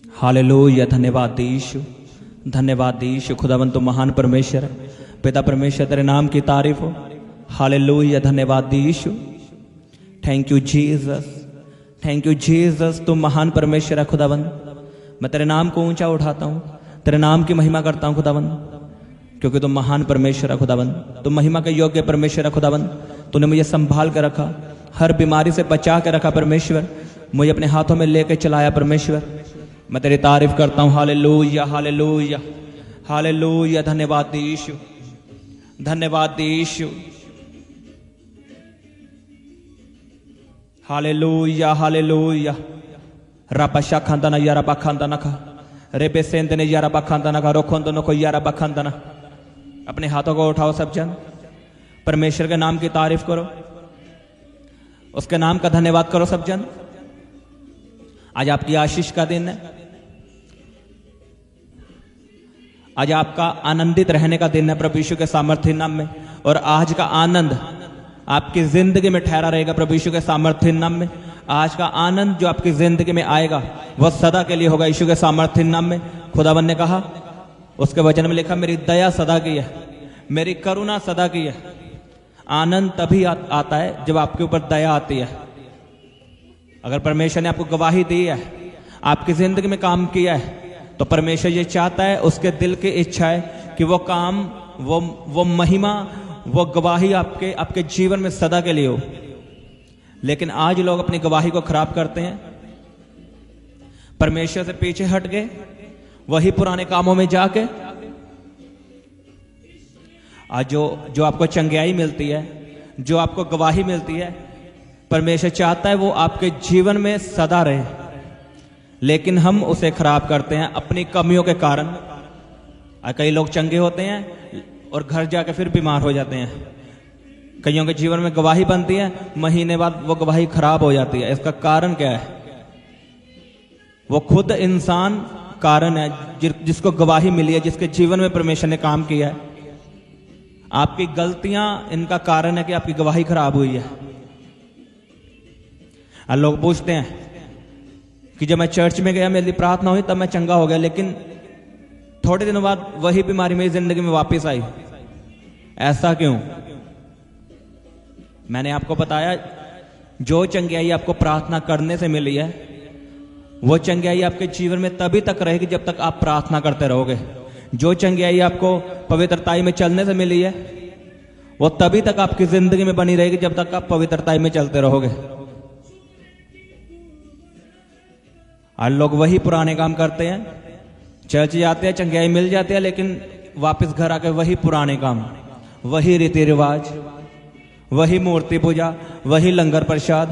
Hallelujah. धन्यवाद यीशु, धन्यवाद यीशु। खुदावंत तो महान परमेश्वर है। पिता परमेश्वर तेरे नाम की तारीफ हो। हालेलुया। धन्यवाद यीशु। Thank you Jesus, thank you Jesus. तुम महान परमेश्वर है खुदावंत। मैं तेरे नाम को ऊंचा उठाता हूँ, तेरे नाम की महिमा करता हूँ खुदावंत, क्योंकि तुम महान परमेश्वर है खुदावंत। तुम महिमा के योग्य परमेश्वर है खुदावंत। तूने मुझे संभाल कर रखा, हर बीमारी से बचा के रखा परमेश्वर। मुझे अपने हाथों में लेके चलाया परमेश्वर। मैं तेरी तारीफ करता हूँ। Hallelujah, hallelujah, hallelujah. धन्यवाद यीशु, धन्यवाद यीशु। Hallelujah, hallelujah. रापा खांदाना यारा बाखांदाना खा रेबे सेंदने यारा बाखांदाना खा रोखोंदनो को यारा बाखांदाना। अपने हाथों को उठाओ सब जन, परमेश्वर के नाम की तारीफ करो, उसके नाम का धन्यवाद करो सब जन। आज आपकी आशीष का दिन है, आज आपका आनंदित रहने का दिन है प्रभु यीशु के सामर्थ्य नाम में। और आज का आनंद आपकी जिंदगी में ठहरा रहेगा प्रभु यीशु के सामर्थ्य नाम में। आज का आनंद जो आपकी जिंदगी में आएगा वह सदा के लिए होगा यीशु के सामर्थ्य नाम में। खुदावन ने कहा, उसके वचन में लिखा, मेरी दया सदा की है, मेरी करुणा सदा की है। आनंद तभी आता है जब आपके ऊपर दया आती है। अगर परमेश्वर ने आपको गवाही दी है, आपकी जिंदगी में काम किया है, तो परमेश्वर ये चाहता है, उसके दिल की इच्छा है कि वो काम, वो महिमा, वो गवाही आपके जीवन में सदा के लिए हो। लेकिन आज लोग अपनी गवाही को खराब करते हैं, परमेश्वर से पीछे हट गए, वही पुराने कामों में जाके। आज जो आपको चंगियाई मिलती है, जो आपको गवाही मिलती है, परमेश्वर चाहता है वो आपके जीवन में सदा रहे, लेकिन हम उसे खराब करते हैं अपनी कमियों के कारण। कई लोग चंगे होते हैं और घर जाके फिर बीमार हो जाते हैं। कईयों के जीवन में गवाही बनती है, महीने बाद वो गवाही खराब हो जाती है। इसका कारण क्या है? वो खुद इंसान कारण है जिसको गवाही मिली है, जिसके जीवन में परमेश्वर ने काम किया है। आपकी गलतियां इनका कारण है कि आपकी गवाही खराब हुई है। लोग पूछते हैं कि जब मैं चर्च में गया, मेरी प्रार्थना हुई, तब मैं चंगा हो गया, लेकिन थोड़े दिनों बाद वही बीमारी मेरी जिंदगी में वापस आई। ऐसा क्यों? मैंने आपको बताया, जो चंगियाई आपको प्रार्थना करने से मिली है, वो चंगियाई आपके जीवन में तभी तक रहेगी जब तक आप प्रार्थना करते रहोगे। जो चंगियाई आपको पवित्रताई में चलने से मिली है, वो तभी तक आपकी जिंदगी में बनी रहेगी जब तक आप पवित्रताई में चलते रहोगे। आज लोग वही पुराने काम करते हैं, चर्च जाते हैं, चंगियाई मिल जाती है, लेकिन वापस घर आके वही पुराने काम, वही रीति रिवाज, वही मूर्ति पूजा, वही लंगर प्रसाद।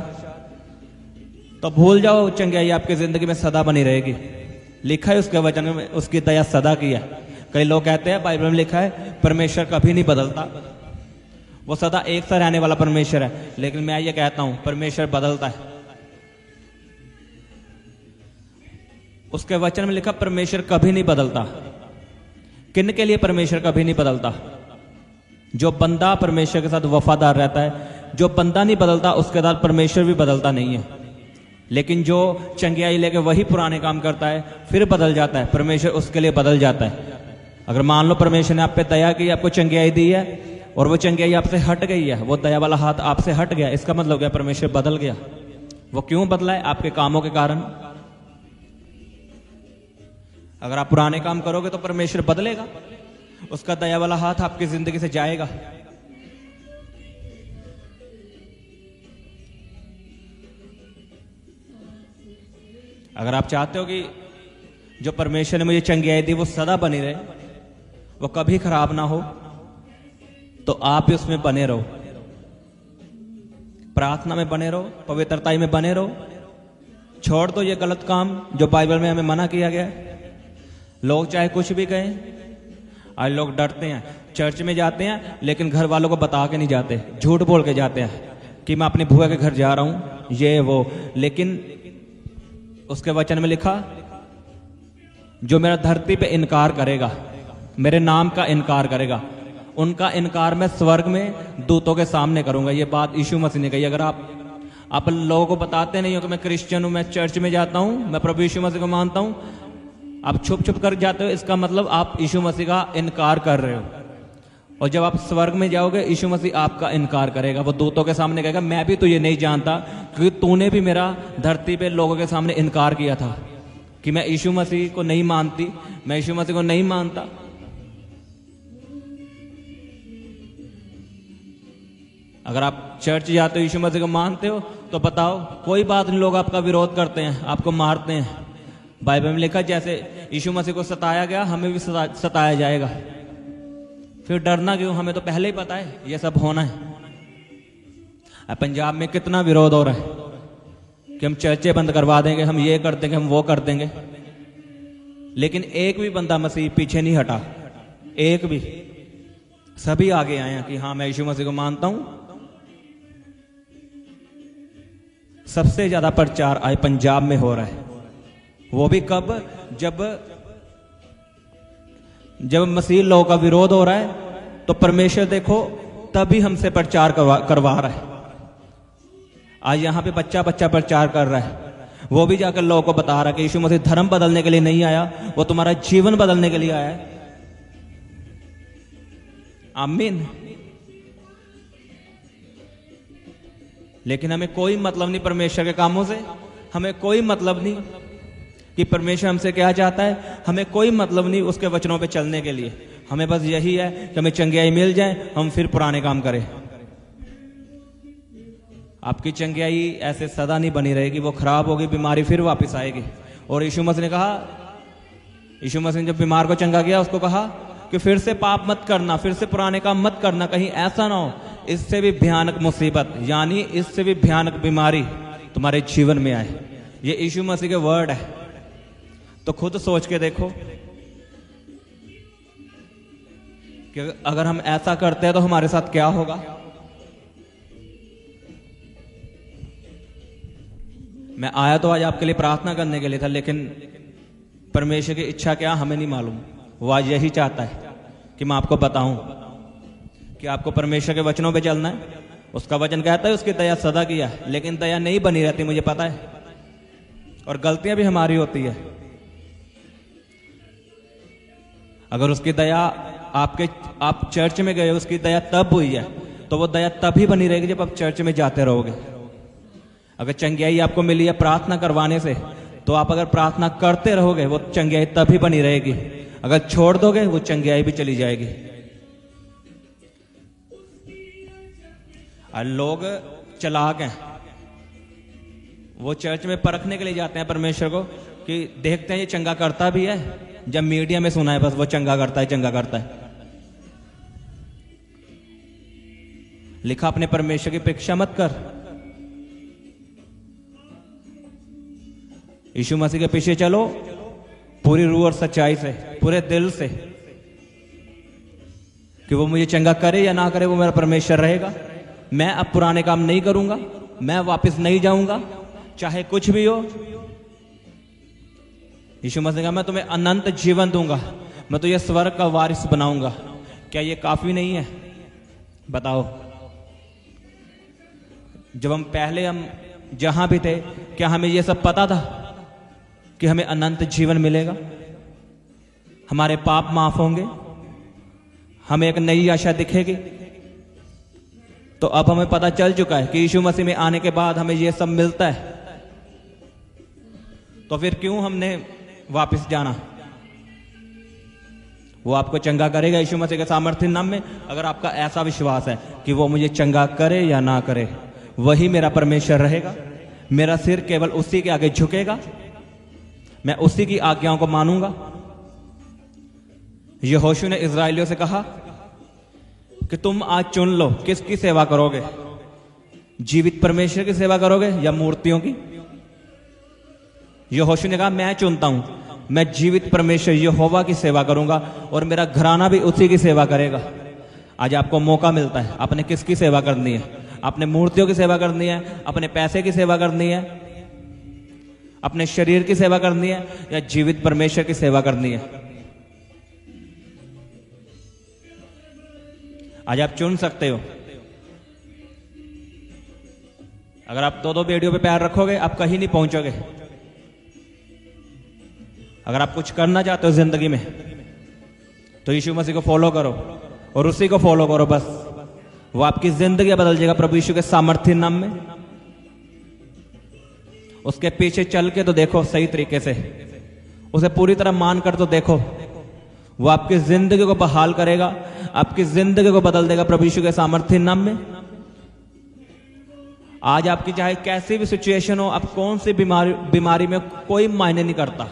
तो भूल जाओ, चंगियाई आपकी जिंदगी में सदा बनी रहेगी। लिखा है उसके वचन में, उसकी दया सदा की है। कई लोग कहते हैं, बाइबल में लिखा है परमेश्वर कभी नहीं बदलता, वो सदा एक सा रहने वाला परमेश्वर है। लेकिन मैं ये कहता हूं, परमेश्वर बदलता है। उसके वचन में लिखा परमेश्वर कभी नहीं बदलता। किन के लिए परमेश्वर कभी नहीं बदलता? जो बंदा परमेश्वर के साथ वफादार रहता है। जो बंदा नहीं बदलता, उसके साथ परमेश्वर भी बदलता नहीं है। लेकिन जो चंगियाई लेके वही पुराने काम करता है, फिर बदल जाता है, परमेश्वर उसके लिए बदल जाता है। अगर मान लो परमेश्वर ने आप पे दया की, आपको चंगियाई दी है, और वो चंगियाई आपसे हट गई है, वो दया वाला हाथ आपसे हट गया, इसका मतलब क्या? परमेश्वर बदल गया। वो क्यों बदला है? आपके कामों के कारण। अगर आप पुराने काम करोगे तो परमेश्वर बदलेगा, उसका दया वाला हाथ आपकी जिंदगी से जाएगा। अगर आप चाहते हो कि जो परमेश्वर ने मुझे चंगियाई दी वो सदा बनी रहे, वो कभी खराब ना हो, तो आप उसमें बने रहो, प्रार्थना में बने रहो, पवित्रताई में बने रहो। छोड़ दो ये गलत काम जो बाइबल में हमें मना किया गया है। लोग चाहे कुछ भी कहें, आज लोग डरते हैं, चर्च में जाते हैं लेकिन घर वालों को बता के नहीं जाते, झूठ बोल के जाते हैं कि मैं अपनी बुआ के घर जा रहा हूं, ये वो। लेकिन उसके वचन में लिखा, जो मेरा धरती पे इनकार करेगा, मेरे नाम का इनकार करेगा, उनका इनकार मैं स्वर्ग में दूतों के सामने करूंगा। ये बात यीशु मसीह ने कही। अगर आप लोगों को बताते नहीं हो कि मैं क्रिश्चियन हूं, मैं चर्च में जाता हूं, मैं प्रभु यीशु मसीह को मानता हूं, आप छुप छुप कर जाते हो, इसका मतलब आप यीशु मसीह का इनकार कर रहे हो। और जब आप स्वर्ग में जाओगे, यीशु मसीह आपका इनकार करेगा। वो दूतों के सामने कहेगा, मैं भी तुझे नहीं जानता, क्योंकि तूने भी मेरा धरती पे लोगों के सामने इनकार किया था कि मैं यीशु मसीह को नहीं मानती, मैं यीशु मसीह को नहीं मानता। अगर आप चर्च जाते हो, यीशु मसीह को मानते हो, तो बताओ, कोई बात नहीं, लोग आपका विरोध करते हैं, आपको मारते हैं। बाइबल में लिखा, जैसे यीशु मसीह को सताया गया, हमें भी सताया जाएगा। फिर डरना क्यों? हमें तो पहले ही पता है ये सब होना है। अब पंजाब में कितना विरोध हो रहा है कि हम चर्चे बंद करवा देंगे, हम ये कर देंगे, हम वो कर देंगे, लेकिन एक भी बंदा मसीह पीछे नहीं हटा, एक भी। सभी आगे आए हैं कि हाँ, मैं यीशु मसीह को मानता हूं। सबसे ज्यादा प्रचार आज पंजाब में हो रहा है, वो भी कब? जब मसीह लोगों का विरोध हो रहा है, तो परमेश्वर देखो तभी हमसे प्रचार करवा रहा है। आज यहां पे बच्चा प्रचार कर रहा है, वो भी जाकर लोगों को बता रहा है कि यीशु मसीह धर्म बदलने के लिए नहीं आया, वो तुम्हारा जीवन बदलने के लिए आया है। आमीन। लेकिन हमें कोई मतलब नहीं परमेश्वर के कामों से, हमें कोई मतलब नहीं कि परमेश्वर हमसे क्या चाहता है, हमें कोई मतलब नहीं उसके वचनों पे चलने के लिए। हमें बस यही है कि हमें चंगियाई मिल जाए, हम फिर पुराने काम करें। आपकी चंगियाई ऐसे सदा नहीं बनी रहेगी, वो खराब होगी, बीमारी फिर वापस आएगी। और यीशु मसीह ने कहा, यीशु मसीह ने जब बीमार को चंगा किया, उसको कहा कि फिर से पाप मत करना, फिर से पुराने काम मत करना, कहीं ऐसा ना हो इससे भी भयानक मुसीबत, यानी इससे भी भयानक बीमारी तुम्हारे जीवन में आए। ये यीशु मसीह के वर्ड है। तो खुद सोच के देखो कि अगर हम ऐसा करते हैं तो हमारे साथ क्या होगा। मैं आया तो आज आपके लिए प्रार्थना करने के लिए था, लेकिन परमेश्वर की इच्छा क्या हमें नहीं मालूम। वो आज यही चाहता है कि मैं आपको बताऊं कि आपको परमेश्वर के वचनों पे चलना है। उसका वचन कहता है उसकी दया सदा की है, लेकिन दया नहीं बनी रहती, मुझे पता है, और गलतियां भी हमारी होती है। अगर उसकी दया आप चर्च में गए, उसकी दया तब हुई है, तो वो दया तभी बनी रहेगी जब आप चर्च में जाते रहोगे। अगर चंगियाई आपको मिली है प्रार्थना करवाने से, तो आप अगर प्रार्थना करते रहोगे, वो चंगियाई तभी बनी रहेगी। अगर छोड़ दोगे, वो चंगियाई भी चली जाएगी। और लोग चालाक हैं, वो चर्च में परखने के लिए जाते हैं परमेश्वर को कि देखते हैं ये चंगा करता भी है। जब मीडिया में सुना है बस वो चंगा करता है, चंगा करता है। लिखा, अपने परमेश्वर की परीक्षा मत कर। यीशु मसीह के पीछे चलो पूरी रूह और सच्चाई से, पूरे दिल से, कि वो मुझे चंगा करे या ना करे, वो मेरा परमेश्वर रहेगा। मैं अब पुराने काम नहीं करूंगा, मैं वापस नहीं जाऊंगा, चाहे कुछ भी हो। यीशु मसीह का, मैं तुम्हें अनंत जीवन दूंगा, मैं तुझे स्वर्ग का वारिस बनाऊंगा। क्या ये काफी नहीं है? बताओ। जब हम जहां भी थे, क्या हमें ये सब पता था कि हमें अनंत जीवन मिलेगा, हमारे पाप माफ होंगे, हमें एक नई आशा दिखेगी? तो अब हमें पता चल चुका है कि यीशु मसीह में आने के बाद हमें ये सब मिलता है। तो फिर क्यों हमने वापस जाना? वो आपको चंगा करेगा यीशु मसीह के सामर्थ्य नाम में। अगर आपका ऐसा विश्वास है कि वो मुझे चंगा करे या ना करे, वही मेरा परमेश्वर रहेगा। मेरा सिर केवल उसी के आगे झुकेगा, मैं उसी की आज्ञाओं को मानूंगा। यहोशू ने इस्राएलियों से कहा कि तुम आज चुन लो किसकी सेवा करोगे, जीवित परमेश्वर की सेवा करोगे या मूर्तियों की। यहोशू ने कहा, मैं चुनता हूं, मैं जीवित परमेश्वर यहोवा की सेवा करूंगा और मेरा घराना भी उसी की सेवा करेगा। आज आपको मौका मिलता है, आपने किसकी सेवा करनी है? अपने मूर्तियों की सेवा करनी है, अपने पैसे की सेवा करनी है, अपने शरीर की सेवा करनी है, या जीवित परमेश्वर की सेवा करनी है? आज आप चुन सकते हो। अगर आप दो बेड़ियों पे पैर रखोगे, आप कहीं नहीं पहुंचोगे। अगर आप कुछ करना चाहते हो जिंदगी में तो यीशु मसीह को फॉलो करो और उसी को फॉलो करो बस। वो आपकी जिंदगी बदल जाएगा प्रभु यीशु के सामर्थ्य नाम में। उसके पीछे चल के तो देखो सही तरीके से, उसे पूरी तरह मान कर तो देखो। वो आपकी जिंदगी को बहाल करेगा, आपकी जिंदगी को बदल देगा प्रभु यीशु के सामर्थ्य नाम में। आज आपकी चाहे कैसी भी सिचुएशन हो, आप कौन सी बीमारी में, कोई मायने नहीं करता।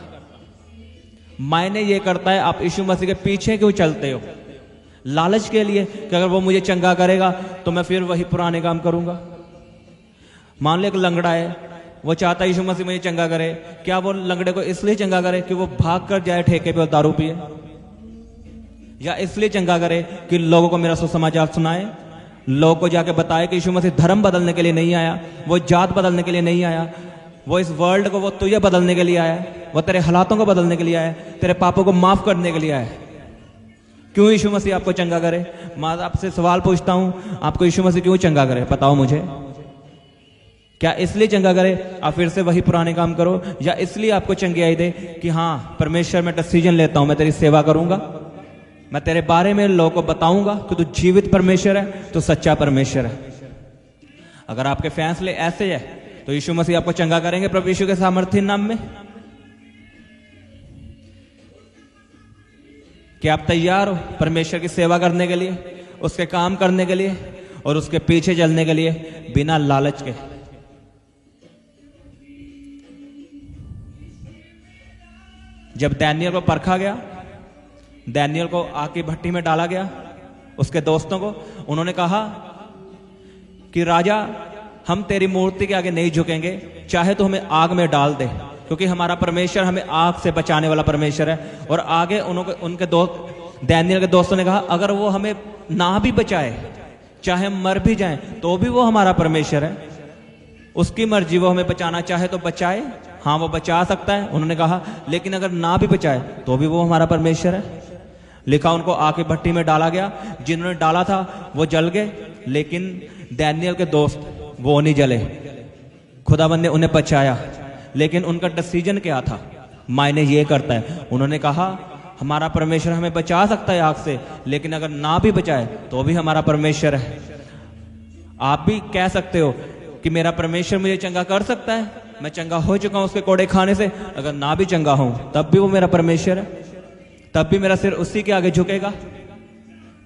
मायने ये करता है आप यीशु मसीह के पीछे क्यों चलते हो। लालच के लिए कि अगर वो मुझे चंगा करेगा तो मैं फिर वही पुराने काम करूंगा। मान लो एक लंगड़ा है, वो चाहता है यीशु मसीह मुझे चंगा करे। क्या वो लंगड़े को इसलिए चंगा करे कि वो भाग कर जाए ठेके पे और दारू पिए, या इसलिए चंगा करे कि लोगों को मेरा सुसमाचार सुनाए, लोगों को जाके बताए कि यीशु मसीह धर्म बदलने के लिए नहीं आया, वो जात बदलने के लिए नहीं आया, वो इस वर्ल्ड को, वो तुझे बदलने के लिए आया, वो तेरे हालातों को बदलने के लिए आया, तेरे पापों को माफ करने के लिए आया। क्यों यीशु मसीह आपको चंगा करे? मैं आपसे सवाल पूछता हूं, आपको यीशु मसीह क्यों चंगा करे? बताओ मुझे। क्या इसलिए चंगा करे आप फिर से वही पुराने काम करो, या इसलिए आपको चंगियाई दे कि हाँ परमेश्वर मैं डिसीजन लेता हूं, मैं तेरी सेवा करूंगा, मैं तेरे बारे में लोगों को बताऊंगा कि तू जीवित परमेश्वर है, तो सच्चा परमेश्वर है। अगर आपके फैसले ऐसे है तो यीशु मसीह आपको चंगा करेंगे प्रभु यीशु के सामर्थ्य नाम में। क्या आप तैयार हो परमेश्वर की सेवा करने के लिए, उसके काम करने के लिए और उसके पीछे चलने के लिए बिना लालच के? जब दानियल को परखा गया, दानियल को आग की भट्टी में डाला गया, उसके दोस्तों को, उन्होंने कहा कि राजा हम तेरी मूर्ति के आगे नहीं झुकेंगे, चाहे तो हमें आग में डाल दे, क्योंकि हमारा परमेश्वर हमें आग से बचाने वाला परमेश्वर है। और आगे उनके दोस्त, दानियल के दोस्तों ने कहा अगर वो हमें ना भी बचाए, चाहे हम मर भी जाएं, तो भी वो हमारा परमेश्वर है, उसकी मर्जी, वो हमें बचाना चाहे तो बचाए। हाँ वो बचा सकता है, उन्होंने कहा, लेकिन अगर ना भी बचाए तो भी वो हमारा परमेश्वर है। लिखा उनको आग की भट्टी में डाला गया, जिन्होंने डाला था वो जल गए, लेकिन दानियल के दोस्त वो नहीं जले, खुदावंद ने उन्हें बचाया। लेकिन उनका डिसीजन क्या था? मायने ये करता है, उन्होंने कहा हमारा परमेश्वर हमें बचा सकता है आग से, लेकिन अगर ना भी बचाए तो भी हमारा परमेश्वर है। आप भी कह सकते हो कि मेरा परमेश्वर मुझे चंगा कर सकता है, मैं चंगा हो चुका हूं उसके कोड़े खाने से, अगर ना भी चंगा हूं तब भी वो मेरा परमेश्वर है, तब भी मेरा सिर उसी के आगे झुकेगा,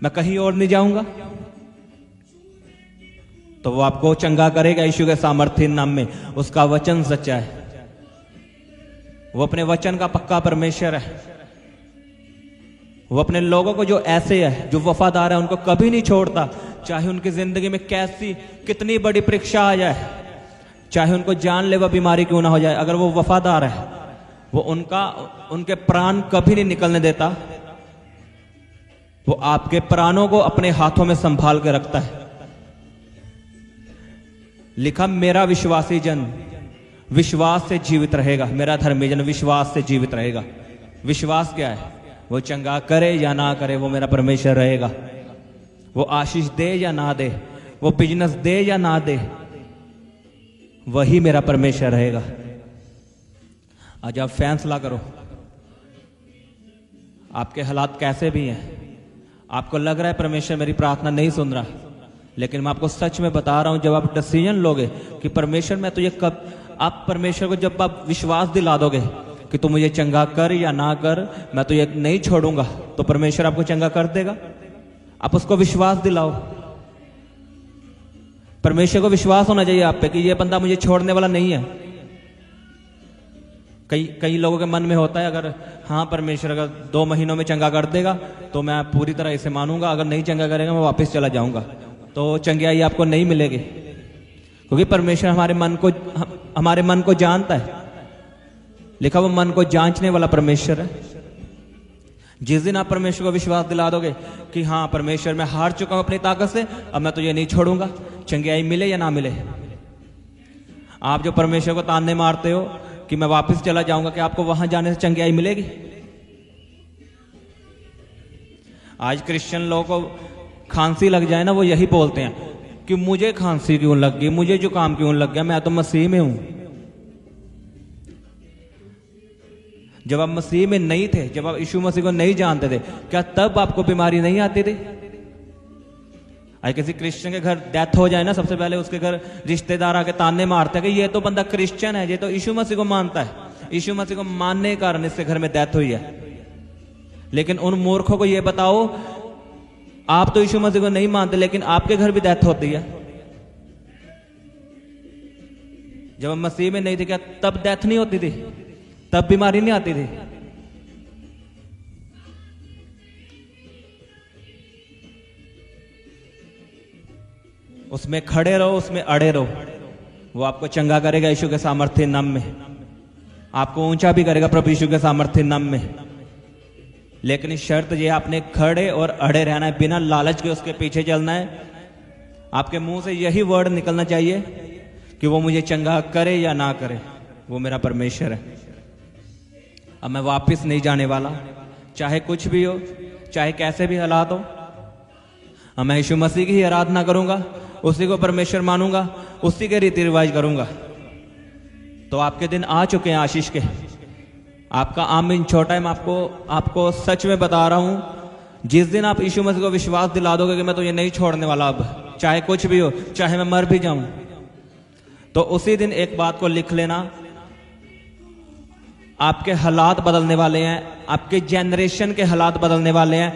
मैं कहीं और नहीं जाऊंगा। तो वो आपको चंगा करेगा यीशु के सामर्थ्य नाम में। उसका वचन सच्चा है, वो अपने वचन का पक्का परमेश्वर है। वो अपने लोगों को जो ऐसे है, जो वफादार है, उनको कभी नहीं छोड़ता, चाहे उनकी जिंदगी में कैसी कितनी बड़ी परीक्षा आ जाए, चाहे उनको जानलेवा बीमारी क्यों ना हो जाए, अगर वो वफादार है वो उनके प्राण कभी नहीं निकलने देता। वो आपके प्राणों को अपने हाथों में संभाल के रखता है। लिखा मेरा विश्वासी जन विश्वास से जीवित रहेगा, मेरा धर्मी जन विश्वास से जीवित रहेगा। विश्वास क्या है? वो चंगा करे या ना करे वो मेरा परमेश्वर रहेगा। वो आशीष दे या ना दे, वो बिजनेस दे या ना दे, वही मेरा परमेश्वर रहेगा। आज आप फैसला करो, आपके हालात कैसे भी हैं, आपको लग रहा है परमेश्वर मेरी प्रार्थना नहीं सुन रहा, लेकिन मैं आपको सच में बता रहा हूं, जब आप डिसीजन लोगे कि परमेश्वर मैं तुझे कब, आप परमेश्वर को जब आप विश्वास दिला दोगे कि तू मुझे चंगा कर या ना कर, मैं तुझे नहीं छोड़ूंगा, तो परमेश्वर आपको चंगा कर देगा। आप उसको विश्वास दिलाओ। परमेश्वर को विश्वास होना चाहिए आप पे कि ये बंदा मुझे छोड़ने वाला नहीं है। कई लोगों के मन में होता है, अगर हाँ परमेश्वर अगर 2 महीनों में चंगा कर देगा तो मैं पूरी तरह इसे मानूंगा, अगर नहीं चंगा करेगा मैं वापस चला जाऊंगा। तो चंगियाई आपको नहीं मिलेगी, क्योंकि परमेश्वर हमारे मन को जानता है। लिखा वो मन को जांचने वाला परमेश्वर है। जिस दिन आप परमेश्वर को विश्वास दिला दोगे कि हाँ परमेश्वर मैं हार चुका हूं अपनी ताकत से, अब मैं तुझे नहीं छोड़ूंगा, चंगियाई मिले या ना मिले। आप जो परमेश्वर को ताने मारते हो कि मैं वापस चला जाऊंगा, कि आपको वहां जाने से चंगियाई मिलेगी? आज क्रिश्चियन लोगों को खांसी लग जाए ना, वो यही बोलते हैं कि मुझे खांसी क्यों लग गई, मुझे जुकाम क्यों लग गया, मैं तो मसीह में हूं। जब आप मसीह में नहीं थे, जब आप यीशु मसीह को नहीं जानते थे, क्या तब आपको बीमारी नहीं आती थी? आज किसी क्रिश्चियन के घर डेथ हो जाए ना, सबसे पहले उसके घर रिश्तेदार आके ताने मारते हैं कि ये तो बंदा क्रिश्चियन है, ये तो यीशु मसीह को मानता है। यीशु मसीह को मानने के कारण इसके घर में डेथ हुई है। लेकिन उन मूर्खों को ये बताओ, आप तो यीशु मसीह को नहीं मानते, लेकिन आपके घर भी डेथ होती है। जब हम मसीह में नहीं थे, क्या तब डेथ नहीं होती थी? तब बीमारी नहीं आती थी? उसमें खड़े रहो, उसमें अड़े रहो, वो आपको चंगा करेगा यीशु के सामर्थ्य नाम में, आपको ऊंचा भी करेगा प्रभु यीशु के सामर्थ्य नाम में। लेकिन शर्त ये, आपने खड़े और अड़े रहना है, बिना लालच के उसके पीछे चलना है। आपके मुंह से यही वर्ड निकलना चाहिए कि वो मुझे चंगा करे या ना करे, वो मेरा परमेश्वर है। अब मैं वापस नहीं जाने वाला, चाहे कुछ भी हो, चाहे कैसे भी हालात हो। अब मैं यीशु मसीह की ही आराधना करूंगा, उसी को परमेश्वर मानूंगा, उसी के रीति रिवाज करूंगा। तो आपके दिन आ चुके हैं आशीष के। आपका आमीन छोटा है। मैं आपको सच में बता रहा हूं, जिस दिन आप यीशु मसीह को विश्वास दिला दोगे कि मैं तो ये नहीं छोड़ने वाला, अब चाहे कुछ भी हो, चाहे मैं मर भी जाऊं, तो उसी दिन एक बात को लिख लेना, आपके हालात बदलने वाले हैं, आपके जनरेशन के हालात बदलने वाले हैं।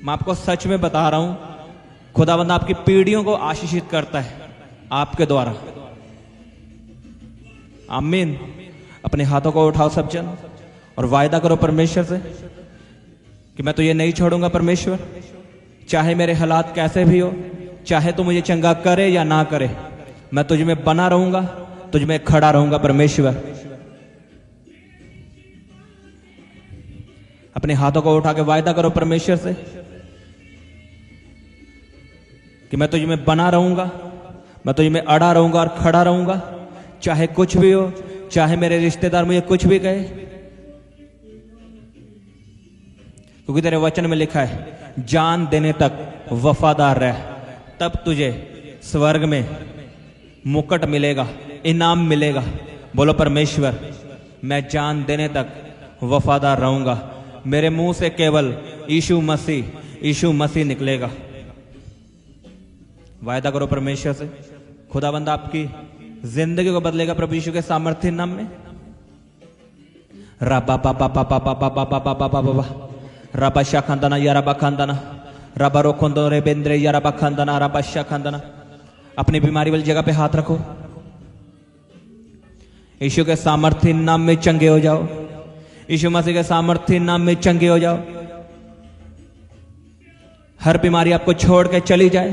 मैं आपको सच में बता रहा हूं, खुदावंद आपकी पीढ़ियों को आशीषित करता है आपके द्वारा। आमीन। अपने हाथों को उठाओ सब जन और वायदा करो परमेश्वर से कि मैं तो ये नहीं छोड़ूंगा परमेश्वर, चाहे मेरे हालात कैसे भी हो, चाहे तो मुझे चंगा करे या ना करे, मैं तुझ में बना रहूंगा, तुझ में खड़ा रहूंगा परमेश्वर। अपने हाथों को उठा के वायदा करो परमेश्वर से कि मैं तुझ में बना रहूंगा, मैं तुझ में अड़ा रहूंगा और खड़ा रहूंगा, चाहे कुछ भी हो, चाहे मेरे रिश्तेदार मुझे कुछ भी कहे। क्योंकि तेरे वचन में लिखा है, जान देने तक वफादार रह, तब तुझे स्वर्ग में मुकुट मिलेगा, इनाम मिलेगा। बोलो परमेश्वर, मैं जान देने तक वफादार रहूंगा, मेरे मुंह से केवल यीशु मसीह निकलेगा। वायदा करो परमेश्वर से, खुदाबंद आपकी जिंदगी को बदलेगा प्रभु यीशु के सामर्थ्य नाम में। रबा पापा पापा पापा पापा पापा पापा रबा शाखंदना या रबा खंदना रबा रोखंदो रे बेंद्रे या रबा खंदना रबा शाखंदना। अपनी बीमारी वाली जगह पे हाथ रखो, यीशु के सामर्थ्य नाम में चंगे हो जाओ, यीशु मसीह के सामर्थ्य नाम में चंगे हो जाओ। हर बीमारी आपको छोड़ के चली जाए।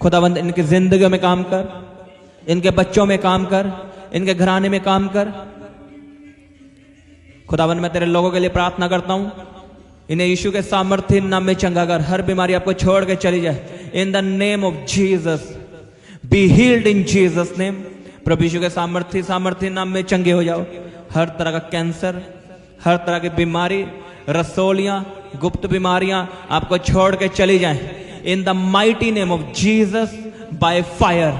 खुदावंद इनकी जिंदगी में काम कर, इनके बच्चों में काम कर, इनके घराने में काम कर। खुदावंद मैं तेरे लोगों के लिए प्रार्थना करता हूं, इन्हें यीशु के सामर्थ्य नाम में चंगा कर, हर बीमारी आपको छोड़ के चली जाए। In the name of Jesus, be healed in Jesus name. प्रभु यीशु के सामर्थ्य नाम में चंगे हो जाओ। हर तरह का कैंसर, हर तरह की बीमारी, रसोलियां, गुप्त बीमारियां आपको छोड़ के चली जाएं। In the mighty name of Jesus, by fire.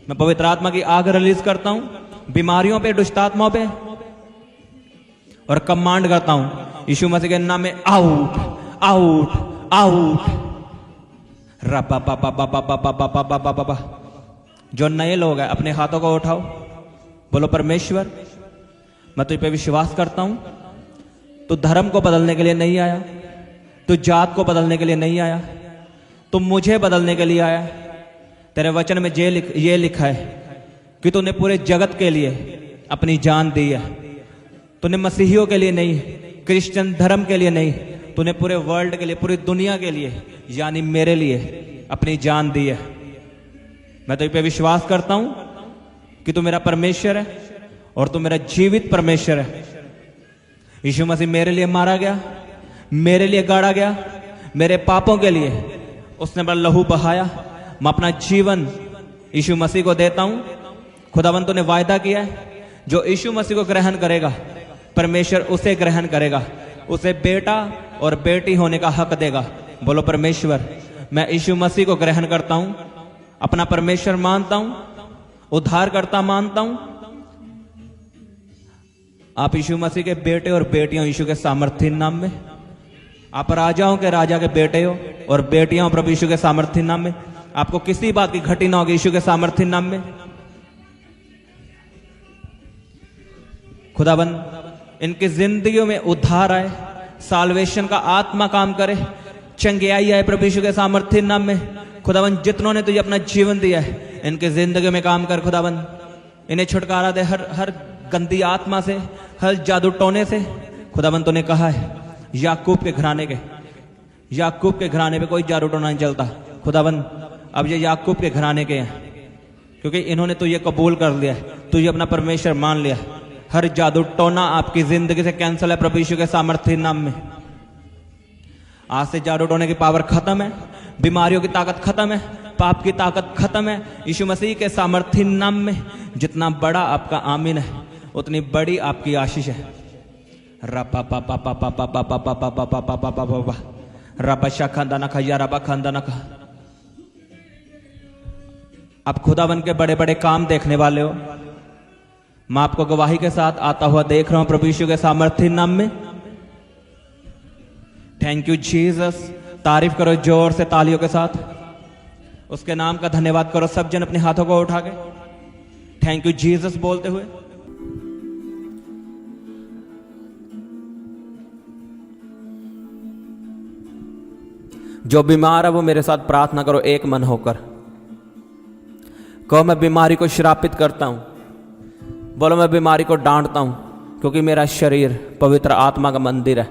मैं पवित्र आत्मा की आग रिलीज करता हूं बीमारियों पे, दुष्ट आत्माओं पे, और कमांड करता हूं यीशु मसीह के नाम में, आउट आउट आउट। रबा पापा पापा पापा पापा पापा पापा। जो नए लोग हैं अपने हाथों को उठाओ, बोलो परमेश्वर मैं तुझ पे विश्वास करता हूं, तू धर्म को बदलने के लिए नहीं आया, तू जात को बदलने के लिए नहीं आया, तू मुझे बदलने के लिए आया। तेरे वचन में ये लिखा है कि तूने पूरे जगत के लिए अपनी जान दी है। तूने मसीहियों के लिए नहीं, क्रिश्चियन धर्म के लिए नहीं, तूने पूरे वर्ल्ड के लिए, पूरी दुनिया के लिए, यानी मेरे लिए अपनी जान दी है। मैं तुझ पे विश्वास करता हूं कि तू मेरा परमेश्वर है और तू मेरा जीवित परमेश्वर है। यीशु मसीह मेरे लिए मारा गया, मेरे लिए गाड़ा गया, मेरे पापों के लिए उसने अपना लहू बहाया। मैं अपना जीवन यीशु मसीह को देता हूं। खुदावंत ने वायदा किया है, जो यीशु मसीह को ग्रहण करेगा परमेश्वर उसे ग्रहण करेगा, उसे बेटा और बेटी होने का हक देगा। बोलो परमेश्वर मैं यीशु मसीह को ग्रहण करता हूं, अपना परमेश्वर मानता हूं, उद्धारकर्ता मानता हूं। आप यीशु मसीह के बेटे और बेटियां यीशु के सामर्थ्य नाम में। आप राजाओं के राजा के बेटे हो और बेटियां हो प्रभु यीशु के सामर्थ्य नाम में। आपको किसी बात की घटी ना होगी यीशु के सामर्थ्य नाम में। खुदाबंद इनकी जिंदगियों में उद्धार आए, साल्वेशन का आत्मा काम करे, चंगियाई आए प्रभु यीशु के सामर्थ्य नाम में। खुदाबंद जितनों ने तुझे अपना जीवन दिया है इनकी जिंदगी में काम कर खुदाबंद। इन्हें छुटकारा दे हर गंदी आत्मा से, हर जादू टोने से। खुदाबंद तूने कहा है याकूब के घराने पे कोई जादू टोना नहीं चलता। खुदाबंद अब ये याकूब के घराने के हैं क्योंकि इन्होंने तो ये कबूल कर लिया है, तुझे अपना परमेश्वर मान लिया। हर जादू टोना आपकी जिंदगी से कैंसिल है प्रभु यीशु के सामर्थ्य नाम में। आज से जादू टोने की पावर खत्म है, बीमारियों की ताकत खत्म है, पाप की ताकत खत्म है यीशु मसीह के सामर्थ्य नाम में। जितना बड़ा आपका आमीन है उतनी बड़ी आपकी आशीष है। रपा पा पा पा पा पा पा पा पा पा पा पा पा पा पा पा रपा शाखंदा नखा या रपा खंदा नखा। आप खुदावन के बड़े बड़े काम देखने वाले हो। मैं आपको गवाही के साथ आता हुआ देख रहा हूं प्रभु यीशु के सामर्थ्य नाम में। Thank you Jesus. तारीफ करो जोर से तालियों के साथ, उसके नाम का धन्यवाद करो सब जन अपने हाथों को उठा के थैंक यू जीसस बोलते हुए। जो बीमार है वो मेरे साथ प्रार्थना करो एक मन होकर। कहो मैं बीमारी को श्रापित करता हूं। बोलो मैं बीमारी को डांटता हूं क्योंकि मेरा शरीर पवित्र आत्मा का मंदिर है।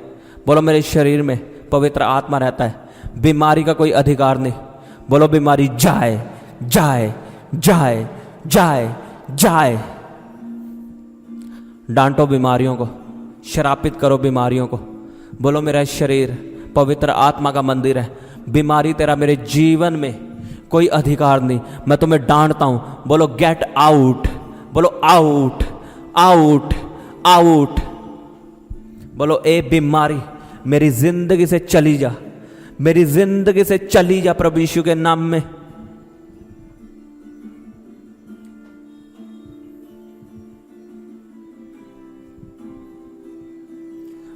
बोलो मेरे शरीर में पवित्र आत्मा रहता है, बीमारी का कोई अधिकार नहीं। बोलो बीमारी जाए जाए जाए जाए जाए। डांटो बीमारियों को, श्रापित करो बीमारियों को। बोलो मेरा शरीर पवित्र आत्मा का मंदिर है, बीमारी तेरा मेरे जीवन में कोई अधिकार नहीं, मैं तुम्हें डांटता हूं। बोलो गेट आउट, बोलो आउट आउट आउट। बोलो ए बीमारी मेरी जिंदगी से चली जा, मेरी जिंदगी से चली जा प्रभु यीशु के नाम में।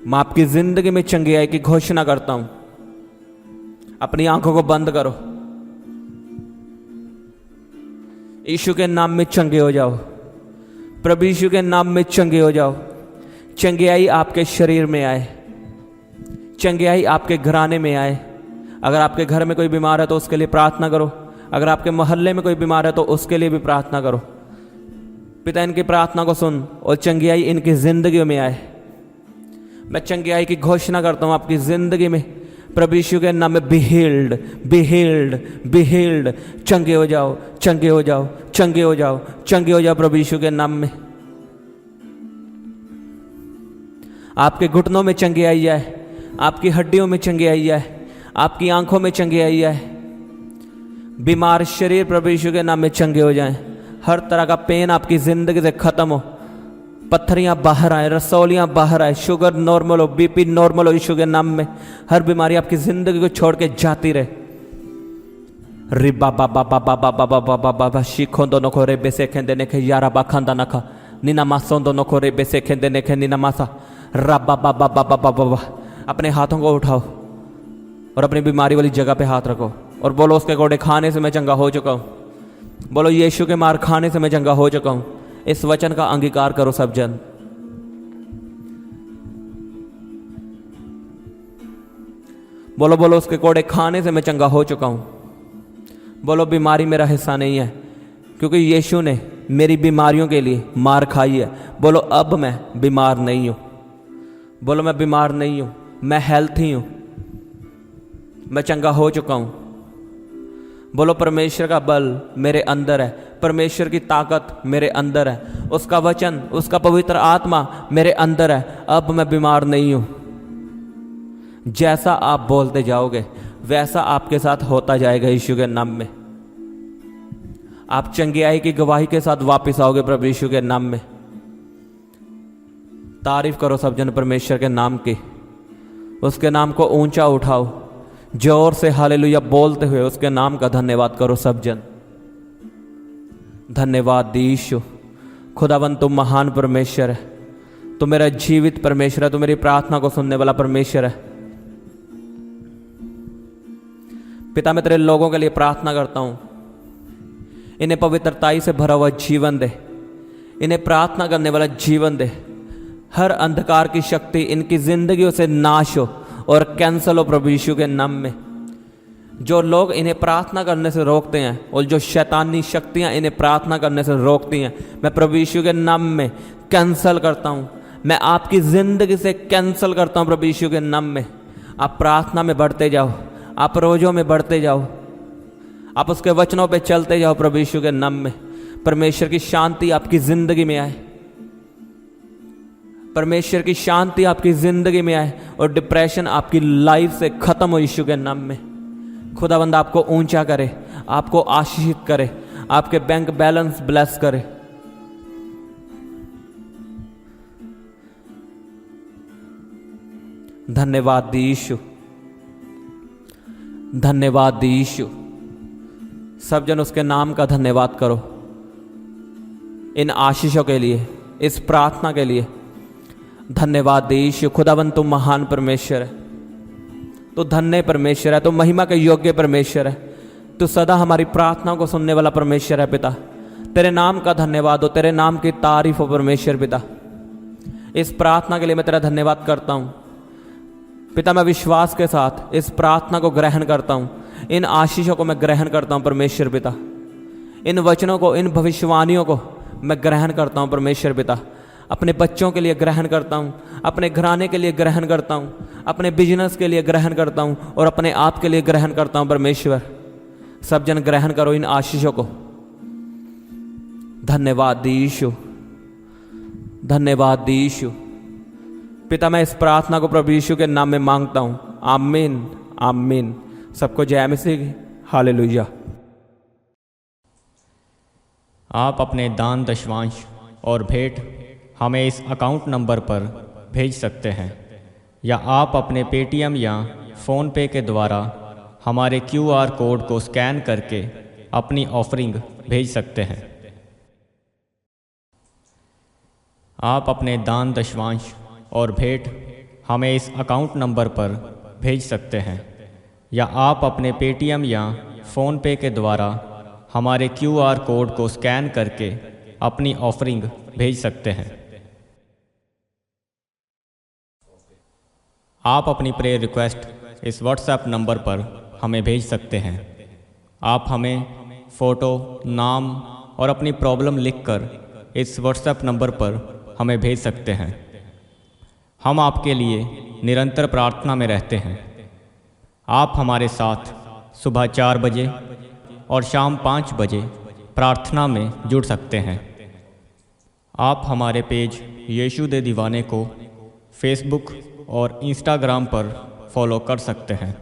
मैं आपकी जिंदगी में चंगियाई की घोषणा करता हूं। अपनी आंखों को बंद करो, यीशु के नाम में चंगे हो जाओ, प्रभु यीशु के नाम में चंगे हो जाओ। चंगियाई आपके शरीर में आए, चंगियाई आपके घराने में आए। अगर आपके घर में कोई बीमार है तो उसके लिए प्रार्थना करो। अगर आपके मोहल्ले में कोई बीमार है तो उसके लिए भी प्रार्थना करो। पिता इनकी प्रार्थना को सुन और चंगियाई इनकी जिंदगी में आए। मैं चंगियाई की घोषणा करता हूं आपकी जिंदगी में प्रभु यीशु के नाम में। Be healed, be healed, be healed. चंगे हो जाओ, चंगे हो जाओ, चंगे हो जाओ, चंगे हो जाओ प्रभु यीशु के नाम में। आपके घुटनों में चंगियाई आए, आपकी हड्डियों में चंगियाई आए, आपकी आंखों में चंगियाई आए। बीमार शरीर प्रभु यीशु के नाम में चंगे हो जाएं। हर तरह का पेन आपकी जिंदगी से खत्म हो, पत्थरियां बाहर आए, रसौलियां बाहर आए, शुगर नॉर्मल हो, बीपी नॉर्मल हो यीशु के नाम में। हर बीमारी आपकी जिंदगी को छोड़ के जाती रहे। रि बाबा बाबा बाबा बाबा बाबा बाबा शीखों दोनों को रे बेसे खेंदे ने खे यारा बाखांदा नखा नीना मासों दोनों को रे बेसे खेंदे ने खे नीना मासा रा बाबा बाबा बाबा बाबा। अपने हाथों को उठाओ और अपनी बीमारी वाली जगह पे हाथ रखो और बोलो उसके गोड़े खाने से मैं चंगा हो चुका हूं। बोलो यीशु के मार खाने से मैं चंगा हो चुका हूं। इस वचन का अंगीकार करो सब जन। बोलो बोलो उसके कोड़े खाने से मैं चंगा हो चुका हूं। बोलो बीमारी मेरा हिस्सा नहीं है क्योंकि यीशु ने मेरी बीमारियों के लिए मार खाई है। बोलो अब मैं बीमार नहीं हूं। बोलो मैं बीमार नहीं हूं, मैं हेल्थी हूं, मैं चंगा हो चुका हूं। बोलो परमेश्वर का बल मेरे अंदर है, परमेश्वर की ताकत मेरे अंदर है, उसका वचन, उसका पवित्र आत्मा मेरे अंदर है। अब मैं बीमार नहीं हूं। जैसा आप बोलते जाओगे वैसा आपके साथ होता जाएगा यीशु के नाम में। आप चंगियाई की गवाही के साथ वापस आओगे प्रभु यीशु के नाम में। तारीफ करो सब जन परमेश्वर के नाम की। उसके नाम को ऊंचा उठाओ, जोर से हालेलुया बोलते हुए उसके नाम का धन्यवाद करो सब जन। धन्यवाद दी यीशु। खुदावन तुम महान परमेश्वर है, तो मेरा जीवित परमेश्वर है, तो मेरी प्रार्थना को सुनने वाला परमेश्वर है। पिता, मैं तेरे लोगों के लिए प्रार्थना करता हूं, इन्हें पवित्रताई से भरा हुआ जीवन दे, इन्हें प्रार्थना करने वाला जीवन दे। हर अंधकार की शक्ति इनकी जिंदगियों से नाश हो और कैंसल हो प्रभु यीशु के नाम में। जो लोग इन्हें प्रार्थना करने से रोकते हैं और जो शैतानी शक्तियां इन्हें प्रार्थना करने से रोकती हैं, मैं प्रभु यीशु के नाम में कैंसल करता हूं। मैं आपकी जिंदगी से कैंसल करता हूं प्रभु यीशु के नाम में। आप प्रार्थना में बढ़ते जाओ, आप रोजों में बढ़ते जाओ, आप उसके वचनों पे चलते जाओ प्रभु यीशु के नाम में। परमेश्वर की शांति आपकी जिंदगी में आए, परमेश्वर की शांति आपकी जिंदगी में आए और डिप्रेशन आपकी लाइफ से खत्म हो यीशु के नाम में। खुदावंद आपको ऊंचा करे, आपको आशीषित करे, आपके बैंक बैलेंस ब्लेस करे। धन्यवाद यीशु, धन्यवाद यीशु। सब जन उसके नाम का धन्यवाद करो इन आशीषों के लिए, इस प्रार्थना के लिए। धन्यवाद यीशु। खुदावंद तुम महान परमेश्वर है, तो धन्य परमेश्वर है, तो महिमा के योग्य परमेश्वर है, तो सदा हमारी प्रार्थना को सुनने वाला परमेश्वर है। पिता, तेरे नाम का धन्यवाद हो, तेरे नाम की तारीफ हो परमेश्वर। पिता, इस प्रार्थना के लिए मैं तेरा धन्यवाद करता हूँ। पिता, मैं विश्वास के साथ इस प्रार्थना को ग्रहण करता हूँ, इन आशीषों को मैं ग्रहण करता हूँ परमेश्वर पिता। इन वचनों को, इन भविष्यवाणियों को मैं ग्रहण करता हूँ परमेश्वर पिता। अपने बच्चों के लिए ग्रहण करता हूँ, अपने घराने के लिए ग्रहण करता हूँ, अपने बिजनेस के लिए ग्रहण करता हूँ और अपने आप के लिए ग्रहण करता हूँ परमेश्वर। सब जन ग्रहण करो इन आशीषों को। धन्यवाद यीशु, धन्यवाद यीशु। पिता, मैं इस प्रार्थना को प्रभु यीशु के नाम में मांगता हूँ। आमीन, आमीन। सबको जय मसीह, हालेलुया। आप अपने दान दशवांश और भेंट हमें इस अकाउंट नंबर पर भेज सकते हैं, या आप अपने पेटीएम या फ़ोनपे के द्वारा हमारे QR कोड को स्कैन करके अपनी ऑफरिंग भेज सकते हैं। आप अपने दान दशवांश और भेंट हमें इस अकाउंट नंबर पर भेज सकते हैं, या आप अपने पेटीएम या फ़ोनपे के द्वारा हमारे QR कोड को स्कैन करके अपनी ऑफरिंग भेज सकते हैं। आप अपनी प्रेयर रिक्वेस्ट इस व्हाट्सएप नंबर पर हमें भेज सकते हैं। आप हमें फ़ोटो, नाम और अपनी प्रॉब्लम लिखकर इस व्हाट्सएप नंबर पर हमें भेज सकते हैं। हम आपके लिए निरंतर प्रार्थना में रहते हैं। आप हमारे साथ सुबह 4 बजे और शाम 5 बजे प्रार्थना में जुड़ सकते हैं। आप हमारे पेज यीशु दे दीवाने को फेसबुक और इंस्टाग्राम पर फॉलो कर सकते हैं।